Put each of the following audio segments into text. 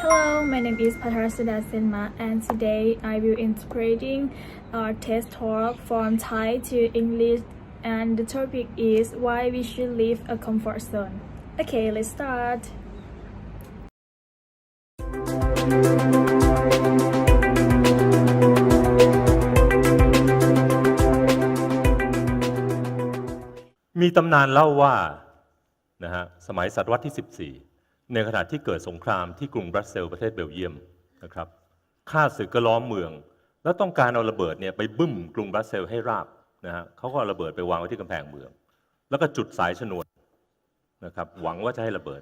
Hello, my name is Patarasada Senma, and today I will interpreting our test talk from Thai to English, and the topic is why we should leave a comfort zone. Okay, let's start. มีตำนานเล่าว่าสมัยศตวรรษที่ 14ในขณะที่เกิดสงครามที่กรุงบรัสเซลส์ประเทศเบลเยียมนะครับข้าศึกก็ล้อมเมืองแล้วต้องการเอาระเบิดเนี่ยไปบึ้มกรุงบรัสเซลส์ให้ราบเขาก็เอาระเบิดไปวางไว้ที่กำแพงเมืองแล้วก็จุดสายชนวนนะครับหวังว่าจะให้ระเบิด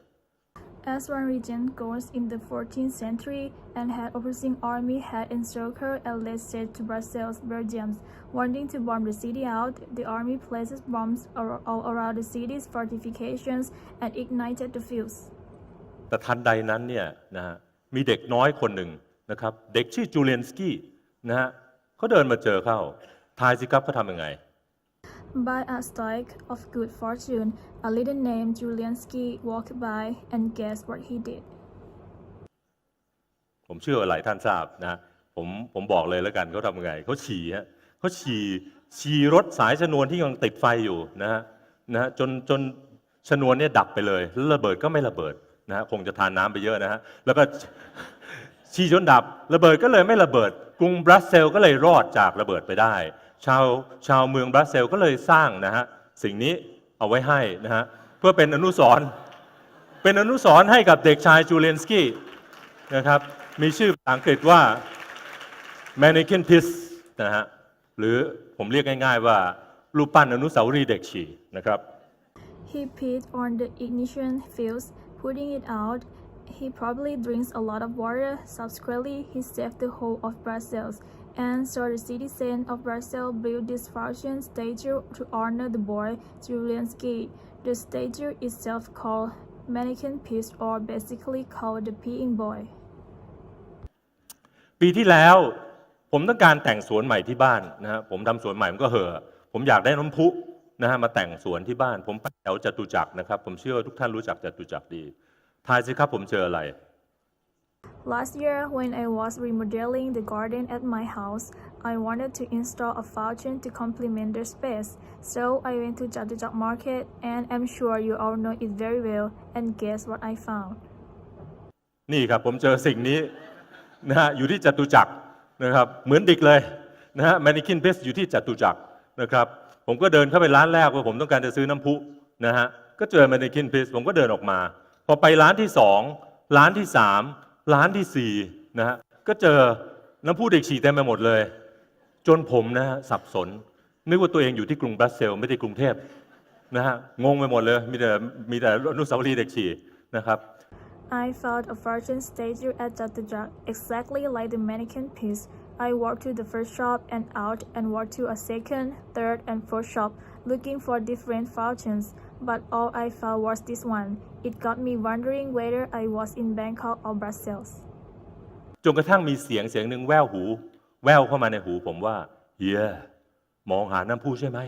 As one regent goes in the 14th century and had opposing army had encircled and led siege to Brussels, Belgium, wanting to bomb the city out, the army places bombs all around the city's fortifications and ignited the fuse. แต่ทันใดนั้นเนี่ยมีเด็กน้อยคนหนึ่งนะครับเด็กชื่อจูเลียนสกี้เขาเดินมาเจอเข้าทายสิครับเขาทำยังไง By a stroke of good fortune, a little named Juliansky walked by and guessed what he did. ผมเชื่อว่าหลายท่านทราบผมบอกเลยแล้วกันเขาทำยังไงเขาฉี่รถสายชนวนที่ยังติดไฟอยู่จนชนวนเนี่ยดับไปเลยแล้วระเบิดก็ไม่ระเบิดคงจะทานน้ำไปเยอะแล้วก็ฉี่จนดับระเบิดก็เลยไม่ระเบิดกรุงบรัสเซลส์ก็เลยรอดจากระเบิดไปได้ชาวเมืองบรัสเซลส์ก็เลยสร้างสิ่งนี้เอาไว้ให้เพื่อเป็นอนุสรณ์ให้กับเด็กชายจูเลียนสกี้นะครับมีชื่อภาษาอังกฤษว่า Mannequin Peace หรือผมเรียกง่ายๆว่ารูปปั้นอนุสาวรีย์เด็กฉี่นะครับ He peed on the ignition fuse, putting it out. He probably drinks a lot of water. Subsequently, he saved the whole of Brussels. And so the citizens of Brussels built this fashion statue to honor the boy Juliansky. The statue itself called Mannequin Peace, or basically called the Peeing Boy. ปีที่แล้วผมต้องการแต่งสวนใหม่ที่บ้านผมทำสวนใหม่มันก็ผมอยากได้น้ำพุมาแต่งสวนที่บ้านผมไปแถวจตุจักรนะครับผมเชื่อว่าทุกท่านรู้จักจตุจักรดีทายสิครับผมเจออะไร Last year, when I was remodeling the garden at my house, I wanted to install a fountain to complement the space. So I went to Jatujak Market, and I'm sure you all know it very well. And guess what I found? นี่ครับผมเจอสิ่งนี้อยู่ที่จตุจักรนะครับเหมือนดิกเลยMannequin Peace อยู่ที่จตุจักรนะครับผมก็เดินเข้าไปร้านแรกว่าผมต้องการจะซื้อน้ำพุก็เจอ Mannequin Peace ผมก็เดินออกมาพอไปร้านที่2ร้านที่3ร้านที่4ก็เจอน้ำพุเด็กฉี่เต็มไปหมดเลยจนผมสับสนนึกว่าตัวเองอยู่ที่กรุงบรัสเซลส์ไม่ได้กรุงเทพงงไปหมดเลยมีแต่อนุสาวรีย์เด็กฉี่นะครับ I found a fashion statue at Jatujak, exactly like the mannequin piece. I walked to the first shop and out and walked to a second, third, and fourth shop looking for different fountains, but all I found was this one. It got me wondering whether I was in Bangkok or Brussels. จนกระทั่งมีเสียงหนึ่งแว่วเข้ามาในหูผมว่าเฮียมองหาน้ำพุใช่ไหม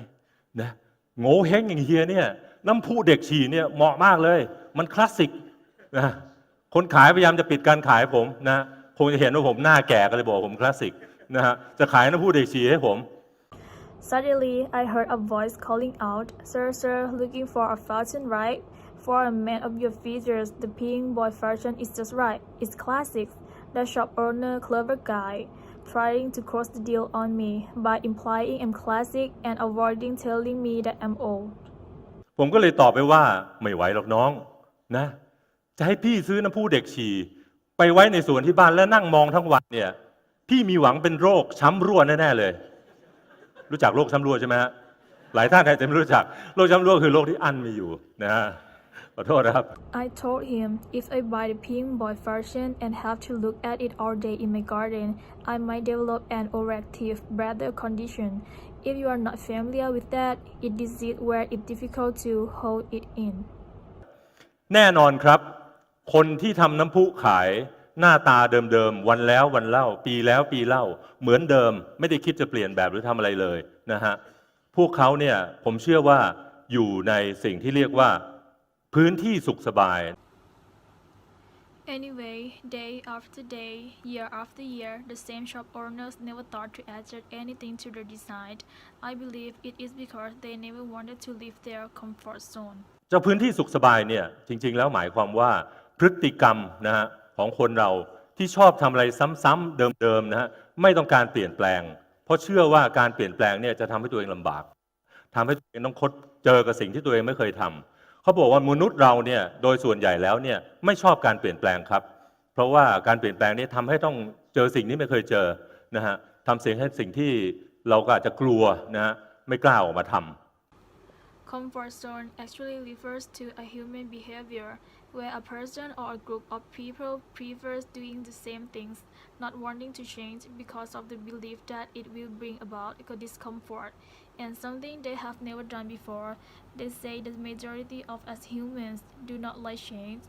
โง่เฮงอย่างเฮียเนี่ยน้ำพุเด็กฉี่เนี่ยเหมาะมากเลยมันคลาสสิกคนขายพยายามจะปิดการขายผมคงจะเห็นว่าผมหน้าแก่ก็เลยบอกผมคลาสสิกจะขายน้ำพุเด็กฉี่ให้ผม Suddenly, I heard a voice calling out, "Sir, looking for a fountain, right? For a man of your features, the Peeing Boy version is just right. It's classic." The shop owner, clever guy, trying to close the deal on me by implying I'm classic and avoiding telling me that I'm old. ผมก็เลยตอบไปว่าไม่ไหวหรอกน้องจะให้พี่ซื้อน้ำพุเด็กฉี่ไปไว้ในสวนที่บ้านแล้วนั่งมองทั้งวันเนี่ยพี่มีหวังเป็นโรคช้ำรั่วแน่ๆเลยรู้จักโรคช้ำรั่วใช่ไหมหลายท่านอาจจะไม่รู้จักโรคช้ำรั่วคือโรคที่อั้นมีอยู่ขอโทษนะครับ I told him if I buy the Peeing Boy version and have to look at it all day in my garden, I might develop an overactive bladder condition. If you are not familiar with that, it's disease where it's difficult to hold it in. แน่นอนครับคนที่ทำน้ำพุขายหน้าตาเดิมๆวันแล้ววันเล่าปีแล้วปีเล่าเหมือนเดิมไม่ได้คิดจะเปลี่ยนแบบหรือทำอะไรเลยพวกเขาเนี่ยผมเชื่อว่าอยู่ในสิ่งที่เรียกว่าพื้นที่สุขสบาย Anyway, day after day, year after year, the same shop owners never thought to adjust anything to the design. I believe it is because they never wanted to leave their comfort zone. เจ้าพื้นที่สุขสบายเนี่ยจริงๆแล้วหมายความว่าพฤติกรรมนะฮะของคนเราที่ชอบทำอะไรซ้ำๆเดิมๆนะฮะไม่ต้องการเปลี่ยนแปลง เพราะเชื่อว่าการเปลี่ยนแปลงเนี่ยจะทำให้ตัวเองลำบากทำให้ตัวเองต้องเจอกับสิ่งที่ตัวเองไม่เคยทำเขาบอกว่ามนุษย์เราเนี่ยโดยส่วนใหญ่แล้วเนี่ยไม่ชอบการเปลี่ยนแปลงครับเพราะว่าการเปลี่ยนแปลงนี้ทำให้ต้องเจอสิ่งที่ไม่เคยเจอนะฮะทำสิ่งที่เราก็อาจจะกลัวนะฮะไม่กล้าออกมาทำ Comfort zone actually refers to a human behavior where a person or a group of people prefers doing the same things, not wanting to change because of the belief that it will bring about discomfort and something they have never done before. They say the majority of us humans do not like change.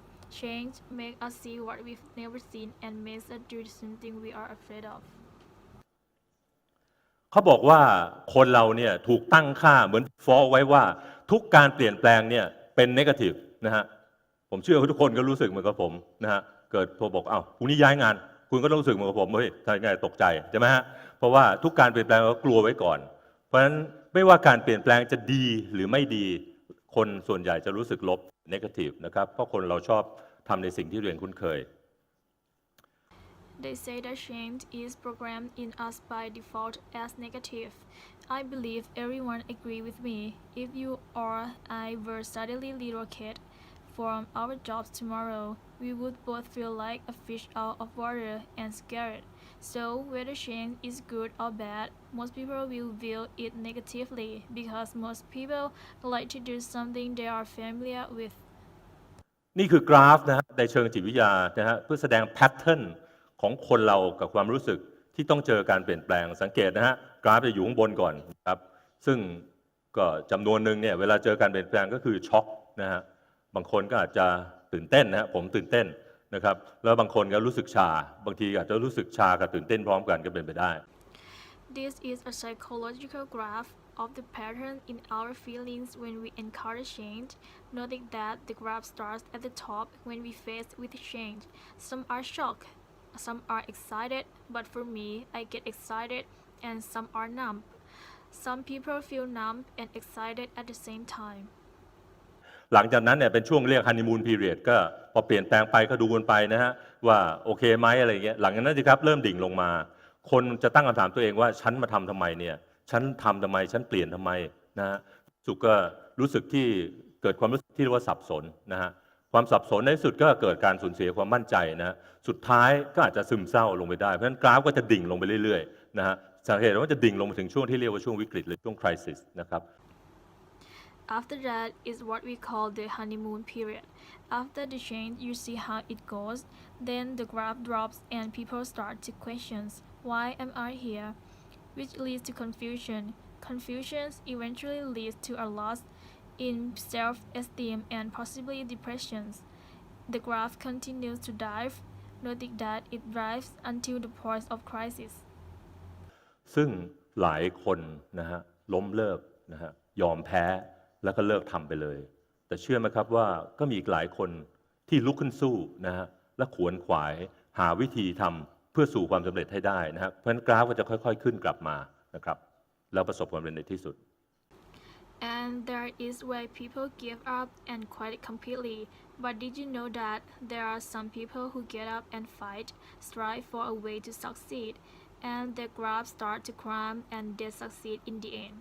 Change makes us see what we've never seen and makes us do something we are afraid of. เขาบอกว่าคนเราเนี่ยถูกตั้งค่าเหมือนฟอไว้ว่าทุกการเปลี่ยนแปลงเนี่ยเป็นเนกาทีฟนะฮะผมเชื่อว่าทุกคนก็รู้สึกเหมือนกับผมนะฮะเกิดโทรบอกอ้าวพรุ่งนี้ย้ายงานคุณก็ต้องรู้สึกเหมือนกับผมเฮ้ยทำยังไงตกใจใช่ไหมฮะเพราะว่าทุกการเปลี่ยนแปลงเรากลัวไว้ก่อนเพราะฉะนั้นไม่ว่าการเปลี่ยนแปลงจะดีหรือไม่ดีคนส่วนใหญ่จะรู้สึกลบเนกาทีฟนะครับเพราะคนเราชอบทำในสิ่งที่ตัวเองคุ้นเคยThey say that change is programmed in us by default as negative. I believe everyone agree with me. If you or I were suddenly relocated from our jobs tomorrow, we would both feel like a fish out of water and scared. So whether change is good or bad, most people will view it negatively because most people like to do something they are familiar with. นี่คือกราฟนะฮะในเชิงจิตวิทยานะฮะเพื่อแสดงแพทเทิร์นของคนเรากับความรู้สึกที่ต้องเจอการเปลี่ยนแปลงสังเกตนะฮะกราฟจะอยู่ข้างบนก่อนครับซึ่งก็จำนวนหนึ่งเนี่ยเวลาเจอการเปลี่ยนแปลงก็คือช็อกนะฮะบางคนก็อาจจะตื่นเต้นนะฮะผมตื่นเต้นนะครับแล้วบางคนก็รู้สึกชาบางทีอาจจะรู้สึกชากับตื่นเต้นพร้อมกันก็เป็นไปได้ This is a psychological graph of the pattern in our feelings when we encounter change, noting that the graph starts at the top when we face with change. Some are shocked, some are excited, but for me, I get excited, and some are numb. Some people feel numb and excited at the same time. หลังจากนั้นเนี่ยเป็นช่วงเรียกฮันนีมูนพีเรียดก็พอเปลี่ยนแปลงไปก็ดูกันไปนะฮะว่าโอเคไหมอะไรเงี้ยหลังจากนั้นสิครับเริ่มดิ่งลงมาคนจะตั้งคำถามตัวเองว่าฉันมาทำทำไมเนี่ยฉันทำทำไมฉันเปลี่ยนทำไมนะฮะสุก็รู้สึกที่เกิดความรู้สึกที่เรียกว่าสับสนนะฮะความสับสนในที่สุดก็เกิดการสูญเสียความมั่นใจนะสุดท้ายก็อาจจะซึมเศร้าลงไปได้เพราะฉะนั้นกราฟก็จะดิ่งลงไปเรื่อยๆนะฮะสาเหตุว่าจะดิ่งลงมาถึงช่วงที่เรียกว่าช่วงวิกฤตหรือช่วง crisis นะครับ After that is what we call the honeymoon period. After the change, you see how it goes. Then the graph drops and people start to question, why am I here? Which leads to confusion. Confusion eventually leads to a loss in self-esteem and possibly depression. The graph continues to dive, noting that it dives until the point of crisis. ซึ่งหลายคนนะฮะล้มเลิกนะฮะยอมแพ้แล้วก็เลิกทำไปเลยแต่เชื่อไหมครับว่าก็มีอีกหลายคนที่ลุกขึ้นสู้นะฮะและขวนขวายหาวิธีทำเพื่อสู่ความสำเร็จให้ได้นะฮะเพราะฉะนั้นกราฟก็จะค่อยๆขึ้นกลับมานะครับแล้วประสบความสำเร็จในที่สุด And there is where people give up and quit completely. But did you know that there are some people who get up and fight, strive for a way to succeed, and their graph start to climb and they succeed in the end?